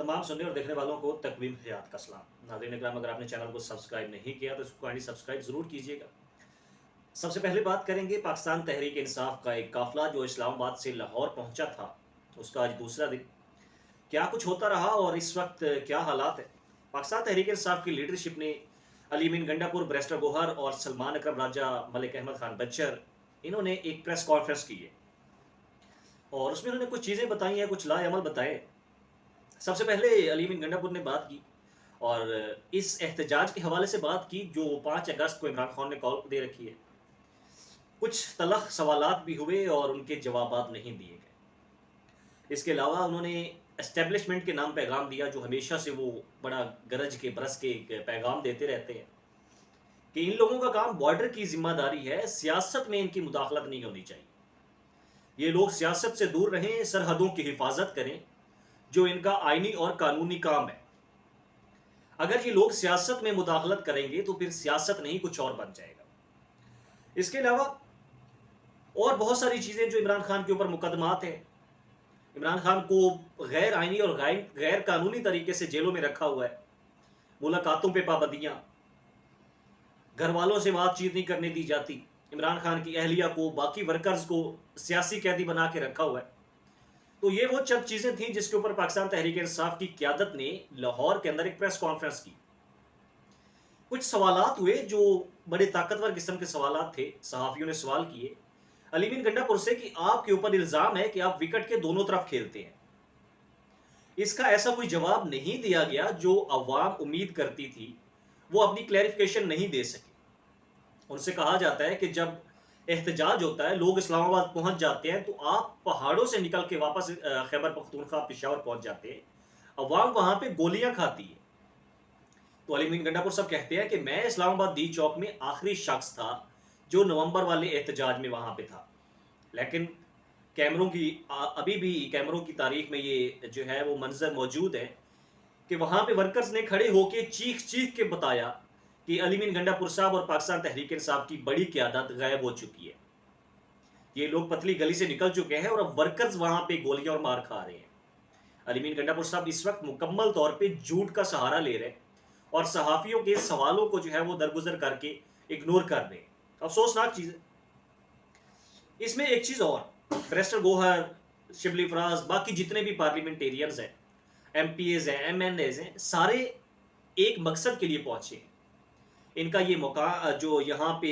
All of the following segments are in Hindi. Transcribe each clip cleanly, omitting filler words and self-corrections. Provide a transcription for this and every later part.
तमाम सुनने और देखने वालों को तकवीम हयात का सलाम। नाज़रीन इकराम, अगर आपने चैनल को सब्सक्राइब नहीं किया तो इसको काइंडली सब्सक्राइब ज़रूर कीजिएगा। सबसे पहले बात करेंगे पाकिस्तान तहरीक इंसाफ का एक काफ़िला जो इस्लामाबाद से लाहौर पहुंचा था, उसका आज दूसरा दिन। क्या कुछ होता रहा और इस वक्त क्या हालात है। पाकिस्तान तहरीक इंसाफ की लीडरशिप ने अली मीन गंडापुर, बैरिस्टर गोहर और सलमान अकरम राजा, मलिक अहमद खान बच्चर, इन्होंने एक प्रेस कॉन्फ्रेंस की है और उसमें उन्होंने कुछ चीज़ें बताई हैं, कुछ लाएअमल बताए। सबसे पहले अली मीन गंडापुर ने बात की और इस एहतजाज के हवाले से बात की जो 5 अगस्त को इमरान खान ने कॉल दे रखी है। कुछ तलख सवालात भी हुए और उनके जवाबात नहीं दिए गए। इसके अलावा उन्होंने एस्टेब्लिशमेंट के नाम पैगाम दिया, जो हमेशा से वो बड़ा गरज के बरस के एक पैगाम देते रहते हैं कि इन लोगों का काम बॉर्डर की ज़िम्मेदारी है, सियासत में इनकी मुदाखलत नहीं होनी चाहिए। ये लोग सियासत से दूर रहें, सरहदों की हिफाजत करें, जो इनका आईनी और कानूनी काम है। अगर ये लोग सियासत में मुदाखलत करेंगे तो फिर सियासत नहीं कुछ और बन जाएगा। इसके अलावा और बहुत सारी चीज़ें जो इमरान खान के ऊपर मुकदमात हैं। इमरान खान को गैर आईनी और गैर कानूनी तरीके से जेलों में रखा हुआ है। मुलाकातों पे पाबंदियाँ, घर वालों से बातचीत नहीं करने दी जाती। इमरान खान की अहलिया को, बाकी वर्कर्स को सियासी कैदी बना के रखा हुआ है। तो ये वो चंद चीज़ें थी जिसके ऊपर पाकिस्तान तहरीक इंसाफ की क़यादत ने लाहौर के अंदर एक प्रेस कॉन्फ्रेंस की। कुछ सवालात हुए जो बड़े ताकतवर किस्म के सवालात थे। सहाफ़ियों ने सवाल किए अली मीन गंडापुर से कि आपके ऊपर इल्ज़ाम है कि आप विकेट के दोनों तरफ खेलते हैं। इसका ऐसा कोई जवाब नहीं दिया गया जो अवाम उम्मीद करती थी। वो अपनी क्लैरिफिकेशन नहीं दे सके। उनसे कहा जाता है कि जब एहतजाज होता है, लोग इस्लामाबाद पहुंच जाते हैं, तो आप पहाड़ों से निकल के वापस खैबर पख्तूनख्वा, पेशावर पहुंच जाते हैं। अवाम वहां पे गोलियां खाती है। तो अली मीन गंडापुर साहब कहते हैं कि मैं इस्लामाबाद दी चौक में आखिरी शख्स था जो नवंबर वाले एहतजाज में वहां पे था। लेकिन कैमरों की अभी भी कैमरों की तारीख में ये जो है वो मंजर मौजूद है कि वहां पे वर्कर्स ने खड़े होके चीख चीख के बताया कि अली मीन गंडापुर साहब और पाकिस्तान तहरीक इंसाफ की बड़ी क़यादत गायब हो चुकी है। ये लोग पतली गली से निकल चुके हैं और अब वर्कर्स वहां पे गोलियां और मार खा रहे हैं। अली मीन गंडापुर साहब इस वक्त मुकम्मल तौर पे झूठ का सहारा ले रहे हैं और सहाफ़ियों के सवालों को जो है वो दरगुजर करके इग्नोर कर रहे हैं। अफसोसनाक चीज़ है। इसमें एक चीज़ और, बैरिस्टर गोहर, शिबली फराज, बाकी जितने भी पार्लियामेंटेरियंस हैं, एमपीएज हैं, एमएनएज हैं, सारे एक मकसद के लिए पहुंचे। इनका ये मौका जो यहाँ पे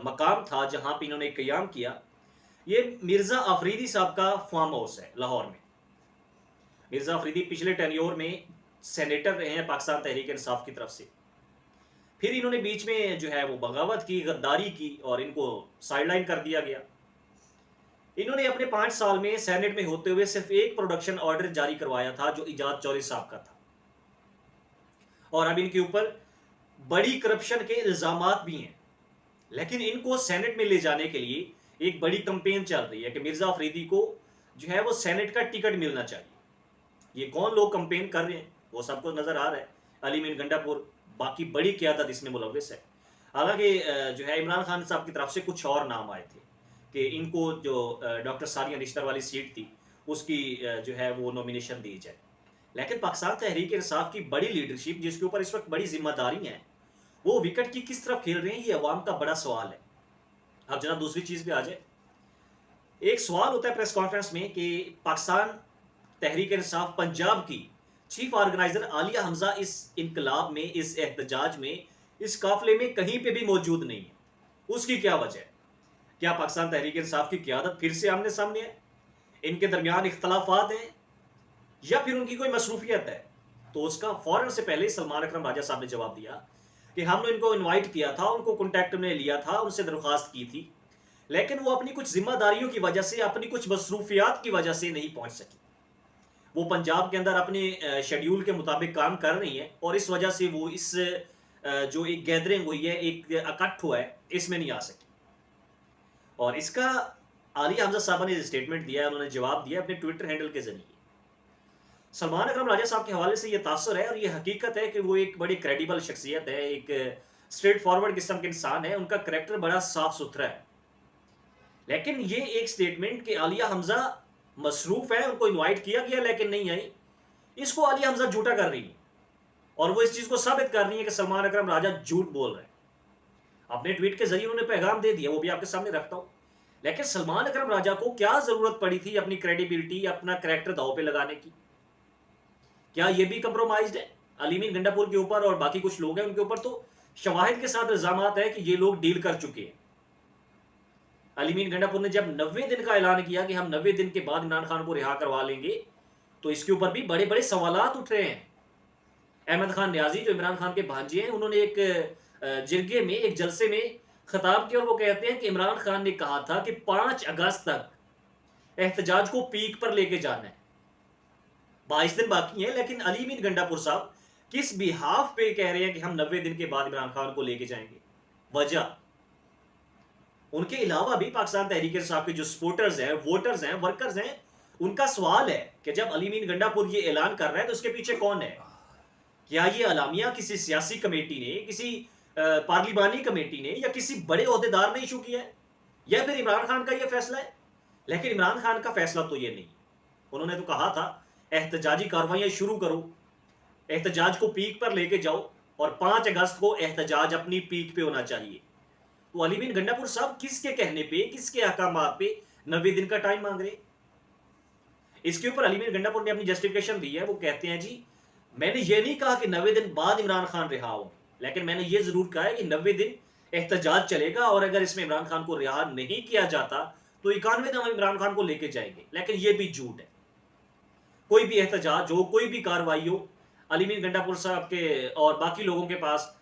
मकाम था जहाँ पे इन्होंने क़याम किया, ये मिर्ज़ा आफरीदी साहब का फार्म हाउस है लाहौर में। मिर्ज़ा आफरीदी पिछले टेन्योर में सेनेटर रहे हैं पाकिस्तान तहरीक इंसाफ की तरफ से। फिर इन्होंने बीच में जो है वो बगावत की, गद्दारी की और इनको साइडलाइन कर दिया गया। इन्होंने अपने 5 साल में सेनेट में होते हुए सिर्फ एक प्रोडक्शन ऑर्डर जारी करवाया था जो इजाज चौधरी साहब का था। और अब इनके ऊपर बड़ी करप्शन के इल्ज़ामात भी हैं। लेकिन इनको सेनेट में ले जाने के लिए एक बड़ी कैंपेन चल रही है कि मिर्ज़ा आफरीदी को जो है वो सेनेट का टिकट मिलना चाहिए। ये कौन लोग कैंपेन कर रहे हैं वो सबको नज़र आ रहा है। अली मीन गंडापुर, बाकी बड़ी क़यादत इसमें मुलव्वस है। हालांकि जो है इमरान खान साहब की तरफ से कुछ और नाम आए थे कि इनको जो डॉक्टर सानिया निश्तर वाली सीट थी उसकी जो है वो नॉमिनेशन दी जाए। लेकिन पाकिस्तान तहरीक इंसाफ की बड़ी लीडरशिप जिसके ऊपर इस वक्त बड़ी जिम्मेदारी है, वो विकेट की किस तरफ खेल रहे हैं, ये अवाम का बड़ा सवाल है। अब जनाब दूसरी चीज़ पे आ जाए। एक सवाल होता है प्रेस कॉन्फ्रेंस में कि पाकिस्तान तहरीक इंसाफ पंजाब की चीफ ऑर्गेनाइजर आलिया हमजा इस इनकलाब में, इस एहतजाज में, इस काफिले में कहीं पे भी मौजूद नहीं है। उसकी क्या वजह है? क्या पाकिस्तान तहरीक इंसाफ की क़यादत फिर से आमने सामने है? इनके दरमियान इख्तलाफात हैं या फिर उनकी कोई मसरूफियत है? तो उसका फ़ौरन से पहले सलमान अकरम राजा साहब ने जवाब दिया कि हमने इनको इनवाइट किया था, उनको कॉन्टैक्ट में लिया था, उनसे दरख्वास्त की थी, लेकिन वो अपनी कुछ जिम्मेदारियों की वजह से, अपनी कुछ मसरूफियात की वजह से नहीं पहुंच सकी। वो पंजाब के अंदर अपने शेड्यूल के मुताबिक काम कर रही हैं और इस वजह से वो इस जो एक गैदरिंग हुई है, एक इकट्ठ हुआ है, इसमें नहीं आ सकी। और इसका आलिया हमजा साहबा ने स्टेटमेंट दिया है, उन्होंने जवाब दिया अपने ट्विटर हैंडल के जरिए। सलमान अकरम राजा साहब के हवाले से ये तासुर है और ये हकीकत है कि वो एक बड़ी क्रेडिबल शख्सियत है, एक स्ट्रेट फॉरवर्ड किस्म के इंसान है, उनका करैक्टर बड़ा साफ सुथरा है। लेकिन ये एक स्टेटमेंट कि आलिया हमजा मसरूफ़ है, उनको इनवाइट किया गया लेकिन नहीं आई, इसको आलिया हमजा झूठा कर रही है और वो इस चीज को साबित कर रही है कि सलमान अकरम राजा झूठ बोल रहे हैं। अपने ट्वीट के जरिए उन्होंने पैगाम दे दिया, वो भी आपके सामने रखता हूं। लेकिन सलमान अकरम राजा को क्या जरूरत पड़ी थी अपनी क्रेडिबिलिटी, अपना कैरेक्टर दांव पे लगाने की? क्या ये भी कंप्रोमाइज्ड है अलीमीन गंडापुर के ऊपर और बाकी कुछ लोग हैं उनके ऊपर? तो शवाहिद के साथ इल्जाम है कि ये लोग डील कर चुके हैं। अलीमीन गंडापुर ने जब 90 दिन का ऐलान किया कि हम 90 दिन के बाद इमरान खान को रिहा करवा लेंगे, तो इसके ऊपर भी बड़े बड़े सवालात उठ रहे हैं। अहमद खान न्याजी जो इमरान खान के भांजे हैं, उन्होंने एक जिरगे में, एक जलसे में खिताब किया और वो कहते हैं कि इमरान खान ने कहा था कि 5 अगस्त तक एहतजाज को पीक पर लेके जाना है। 22 दिन बाकी हैं, लेकिन अलीमीन गंडापुर साहब किस बिहाफ पे कह रहे हैं कि हम 90 दिन के बाद इमरान खान को लेके जाएंगे? वजह, उनके अलावा भी पाकिस्तान तहरीक इंसाफ के जो सपोर्टर्स हैं, वोटर्स हैं, वर्कर्स हैं, उनका सवाल है कि जब अलीमीन गंडापुर ये ऐलान कर रहा है तो उसके पीछे कौन है? क्या ये अलामिया किसी सियासी कमेटी ने, किसी पार्लिमानी कमेटी ने या किसी बड़े ओहदेदार ने इशू किया है, या फिर इमरान खान का ये फैसला है? लेकिन इमरान खान का फैसला तो ये नहीं। उन्होंने तो कहा था एहतजाजी कार्रवाइयां शुरू करो, एहतजाज को पीक पर लेके जाओ और 5 अगस्त को एहतजाज अपनी पीक पे होना चाहिए। तो अलीमीन गंडापुर साहब किसके कहने पे, किसके अहकामात पे 90 दिन का टाइम मांग रहे? इसके ऊपर अलीमीन गंडापुर ने अपनी जस्टिफिकेशन दी है। वो कहते हैं जी, मैंने ये नहीं कहा कि 90 दिन बाद इमरान खान रिहा हो, लेकिन मैंने ये जरूर कहा है कि 90 दिन एहतजाज चलेगा और अगर इसमें इमरान खान को रिहा नहीं किया जाता तो 91 दिन हम इमरान खान को लेके जाएंगे। लेकिन ये भी झूठ है। कोई भी एहतजाज हो, कोई भी कार्रवाई हो, अलीमीन गंडापुर साहब के और बाकी लोगों के पास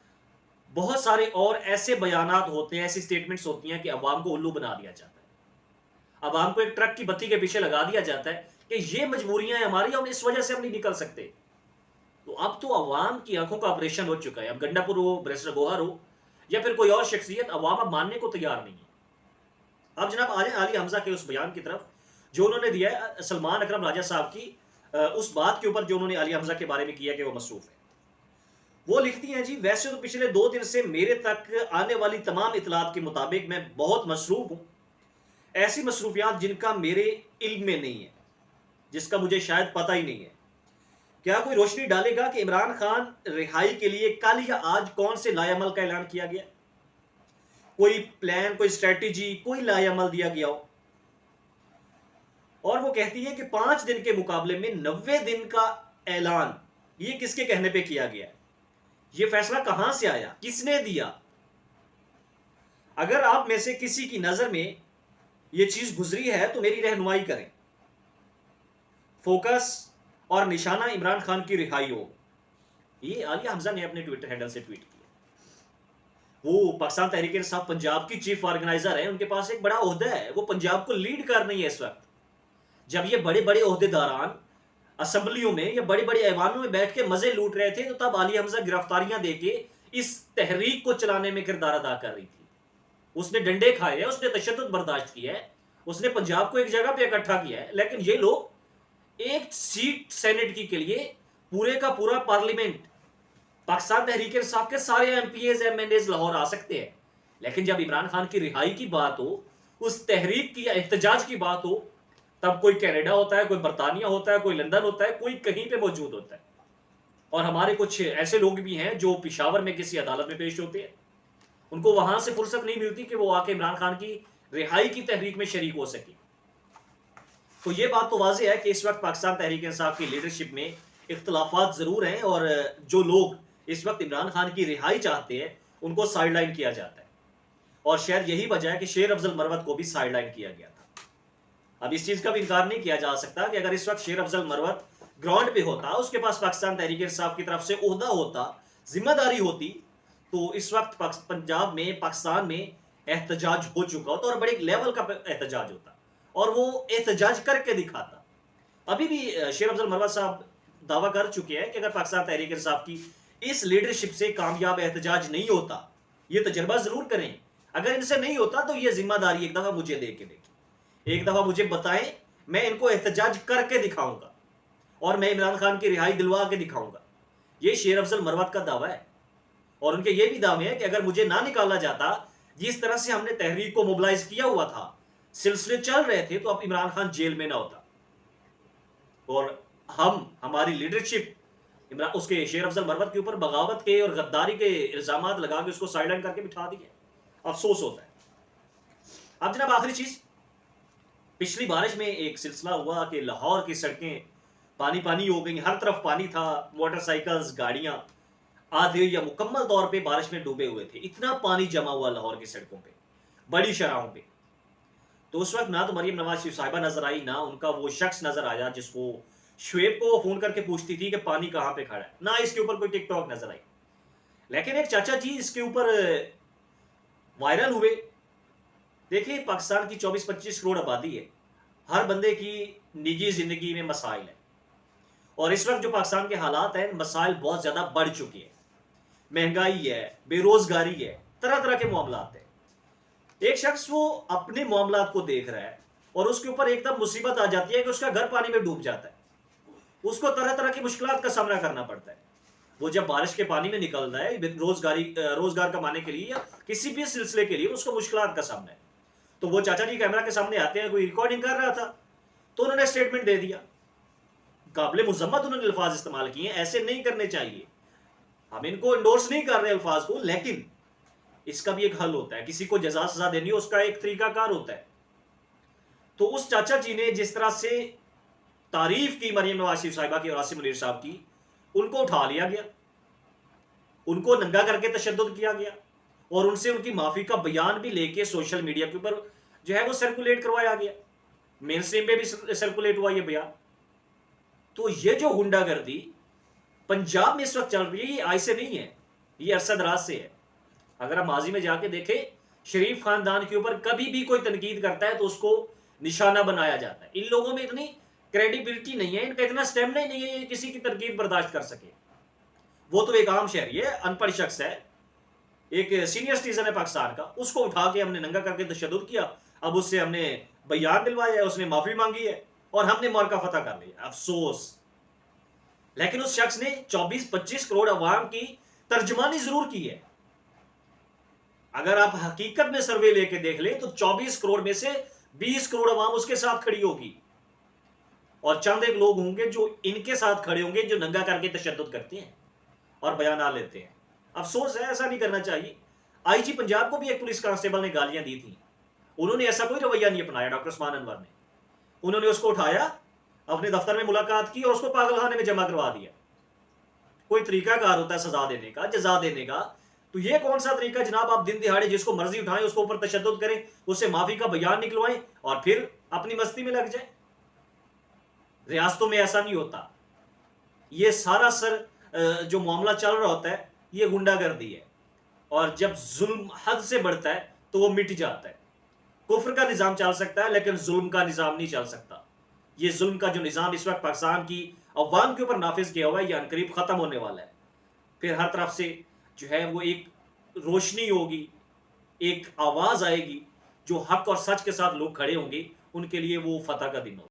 बहुत सारे और ऐसे बयानात होते हैं, ऐसी स्टेटमेंट्स होती हैं कि अवाम को उल्लू बना दिया जाता है। अवाम को एक ट्रक की बत्ती के पीछे लगा दिया जाता है कि ये मजबूरियां हैं हमारी और इस वजह से हम नहीं निकल सकते। तो अब तो अवाम की आंखों का ऑपरेशन हो चुका है। अब गंडापुर हो, बैरिस्टर गोहर हो या फिर कोई और शख्सियत, अवाम अब मानने को तैयार नहीं है। अब जनाब आ जाए आलिया हमजा के उस बयान की तरफ जो उन्होंने दिया है सलमान अकरम राजा साहब की उस बात के ऊपर जो उन्होंने आलिया हमजा के बारे में किया कि वो मसरूफ है। वो लिखती हैं जी, वैसे तो पिछले 2 दिन से मेरे तक आने वाली तमाम इतलात के मुताबिक मैं बहुत मसरूफ हूं, ऐसी मसरूफियात जिनका मेरे इल्म में नहीं है, जिसका मुझे शायद पता ही नहीं है। क्या कोई रोशनी डालेगा कि इमरान खान रिहाई के लिए कल या आज कौन से लाएअमल का ऐलान किया गया? कोई प्लान, कोई स्ट्रेटेजी, कोई लाएअमल दिया गया हो? और वो कहती है कि 5 दिन के मुकाबले में 90 दिन का ऐलान ये किसके कहने पे किया गया? ये फैसला कहां से आया, किसने दिया? अगर आप में से किसी की नजर में ये चीज गुजरी है तो मेरी रहनुमाई करें। फोकस और निशाना इमरान खान की रिहाई हो। ये आलिया हमजा ने अपने ट्विटर हैंडल से ट्वीट किया। वो पाकिस्तान तहरीक इंसाफ पंजाब की चीफ ऑर्गेनाइजर है, उनके पास एक बड़ा ओहदा है, वो पंजाब को लीड कर रही है इस वक्त। जब ये बड़े बड़े ओहदेदारान असेंबलियों में या बड़े बड़े ऐवानों में बैठ के मजे लूट रहे थे, तो तब आलिया हमजा गिरफ्तारियां देके इस तहरीक को चलाने में किरदार अदा कर रही थी। उसने डंडे खाए हैं, उसने तशद्दुद बर्दाश्त किया है, उसने पंजाब को एक जगह पे इकट्ठा किया है। लेकिन ये लोग एक सीट सेनेट की के लिए पूरे का पूरा पार्लियामेंट, पाकिस्तान तहरीक इंसाफ के सारे एमपीएज एमएनएज लाहौर आ सकते हैं, लेकिन जब इमरान खान की रिहाई की बात हो, उस तहरीक की या एहतजाज की बात हो, तब कोई कनाडा होता है, कोई बरतानिया होता है, कोई लंदन होता है, कोई कहीं पे मौजूद होता है। और हमारे कुछ ऐसे लोग भी हैं जो पिशावर में किसी अदालत में पेश होते हैं, उनको वहां से फुर्सत नहीं मिलती कि वो आके इमरान खान की रिहाई की तहरीक में शरीक हो सके। तो ये बात तो वाज़ेह है कि इस वक्त पाकिस्तान तहरीक इंसाफ की लीडरशिप में इख्तलाफात ज़रूर हैं और जो लोग इस वक्त इमरान खान की रिहाई चाहते हैं उनको साइडलाइन किया जाता है। और शायद यही वजह है कि शेर अफजल मरवत को भी साइडलाइन किया गया था। अब इस चीज़ का भी इनकार नहीं किया जा सकता कि अगर इस वक्त शेर अफजल मरवत ग्राउंड पे होता, उसके पास पाकिस्तान तहरीक इंसाफ की तरफ से ओहदा होता, जिम्मेदारी होती, तो इस वक्त पंजाब में, पाकिस्तान में एहतजाज हो चुका होता और बड़े लेवल का एहतजाज होता और वो एहतजाज करके दिखाता। अभी भी शेर अफजल मरवत साहब दावा कर चुके हैं कि अगर पाकिस्तान तहरीक इंसाफ की इस लीडरशिप से कामयाब एहतजाज नहीं होता, ये तजर्बा जरूर करें, अगर इनसे नहीं होता तो ये जिम्मेदारी एक दफा मुझे दे के देखिए, एक दफा मुझे बताएं, मैं इनको एहतजाज करके दिखाऊंगा और मैं इमरान खान की रिहाई दिलवा के दिखाऊंगा। ये शेर अफजल मरवत का दावा है और उनके ये भी दावे हैं कि अगर मुझे ना निकाला जाता, जिस तरह से हमने तहरीक को मोबिलाइज किया हुआ था, सिलसिले चल रहे थे, तो अब इमरान खान जेल में ना होता। और हमारी लीडरशिप इमरान उसके शेर अफजल मरवत के ऊपर बगावत के और गद्दारी के इल्जाम लगा के उसको साइडलाइन करके बिठा दिए। अफसोस होता है। अब जनाब आखिरी चीज, पिछली बारिश में एक सिलसिला हुआ कि लाहौर की सड़कें पानी पानी हो गई, हर तरफ पानी था, मोटरसाइकिल्स गाड़ियां आधे या मुकम्मल तौर पे बारिश में डूबे हुए थे। इतना पानी जमा हुआ लाहौर की सड़कों पे, बड़ी शराहों पे। तो उस वक्त ना तो मरियम नवाज शरीफ साहिबा नजर आई, ना उनका वो शख्स नजर आया जिसको शुएब को फोन करके पूछती थी कि पानी कहां पे खड़ा है, ना इसके ऊपर कोई टिकटॉक नजर आई। लेकिन एक चाचा जी इसके ऊपर वायरल हुए। देखिए, पाकिस्तान की 24-25 करोड़ आबादी है, हर बंदे की निजी जिंदगी में मसाइल है, और इस वक्त जो पाकिस्तान के हालात हैं, मसाइल बहुत ज्यादा बढ़ चुके हैं। महंगाई है, बेरोजगारी है, तरह तरह के मामलात हैं। एक शख्स वो अपने मामलात को देख रहा है और उसके ऊपर एकदम मुसीबत आ जाती है कि उसका घर पानी में डूब जाता है, उसको तरह तरह की मुश्किलात का सामना करना पड़ता है। वो जब बारिश के पानी में निकल रहा है रोजगार कमाने के लिए या किसी भी सिलसिले के लिए, उसको मुश्किलात का सामना है। तो वो चाचा जी कैमरा के सामने आते हैं, कोई रिकॉर्डिंग कर रहा था तो उन्होंने स्टेटमेंट दे दिया। काबिल मुजम्मत उन्होंने अल्फाज इस्तेमाल किए, ऐसे नहीं करने चाहिए। हम इनको इंडोर्स नहीं कर रहे अल्फाज को, लेकिन इसका भी एक हल होता है। किसी को जजा सजा देनी हो, उसका एक तरीकाकार होता है। तो उस चाचा जी ने जिस तरह से तारीफ की मरियम नवाज शरीफ साहिबा की और आसिम मुनीर साहब की, उनको उठा लिया गया, उनको नंगा करके तशद्दुद किया गया और उनसे उनकी माफी का बयान भी लेके सोशल मीडिया के ऊपर जो है वो सर्कुलेट करवाया गया। मेन स्ट्रीम पे भी सर्कुलेट हुआ ये बयान। तो ये जो गुंडागर्दी पंजाब में इस वक्त चल रही है, ये आज से नहीं है, ये अरसा दराज से है। अगर आप माजी में जाके देखें, शरीफ खानदान के ऊपर कभी भी कोई तनकीद करता है तो उसको निशाना बनाया जाता है। इन लोगों में इतनी क्रेडिबिलिटी नहीं है, इनका इतना स्टेमिना ही नहीं है ये किसी की तनकीद बर्दाश्त कर सके। वो तो एक आम शहरी है, अनपढ़ शख्स है, एक सीनियर सिटीजन है पाकिस्तान का, उसको उठा के हमने नंगा करके तशद्दुद किया। अब उससे हमने बयान दिलवाया है, उसने माफी मांगी है और हमने मौका फतह कर लिया। अफसोस। लेकिन उस शख्स ने 24-25 करोड़ अवाम की तर्जमानी जरूर की है। अगर आप हकीकत में सर्वे लेके देख ले तो 24 करोड़ में से 20 करोड़ अवाम उसके साथ खड़ी होगी और चंद एक लोग होंगे जो इनके साथ खड़े होंगे, जो नंगा करके तशद्दुद करते हैं और बयान लेते हैं। अफसोस है, ऐसा नहीं करना चाहिए। आईजी पंजाब को भी एक पुलिस कांस्टेबल ने गालियां दी थी, उन्होंने ऐसा कोई रवैया नहीं अपनाया। डॉक्टर उस्मान अनवर ने, उन्होंने उसको उठाया, अपने दफ्तर में मुलाकात की और उसको पागलखाने में जमा करवा दिया। कोई तरीकाकार होता है सजा देने का, जजा देने का, तो ये कौन सा तरीका जनाब? आप दिन दिहाड़े जिसको मर्जी उठाएं, उसको ऊपर तशद्दुद करें, उससे माफी का बयान निकलवाएं और फिर अपनी मस्ती में लग जाए। रियासतों में ऐसा नहीं होता। ये सारा जो मामला चल रहा होता है, ये गुंडागर्दी है, और जब जुल्म हद से बढ़ता है तो वो मिट जाता है। कुफ्र का निजाम चल सकता है लेकिन जुल्म का निजाम नहीं चल सकता। ये जुल्म का जो निजाम इस वक्त पाकिस्तान की अवाम के ऊपर नाफिज किया हुआ है, ये अनकरीब खत्म होने वाला है। फिर हर तरफ से जो है वो एक रोशनी होगी, एक आवाज आएगी, जो हक और सच के साथ लोग खड़े होंगे, उनके लिए वो फतह का दिन होगा।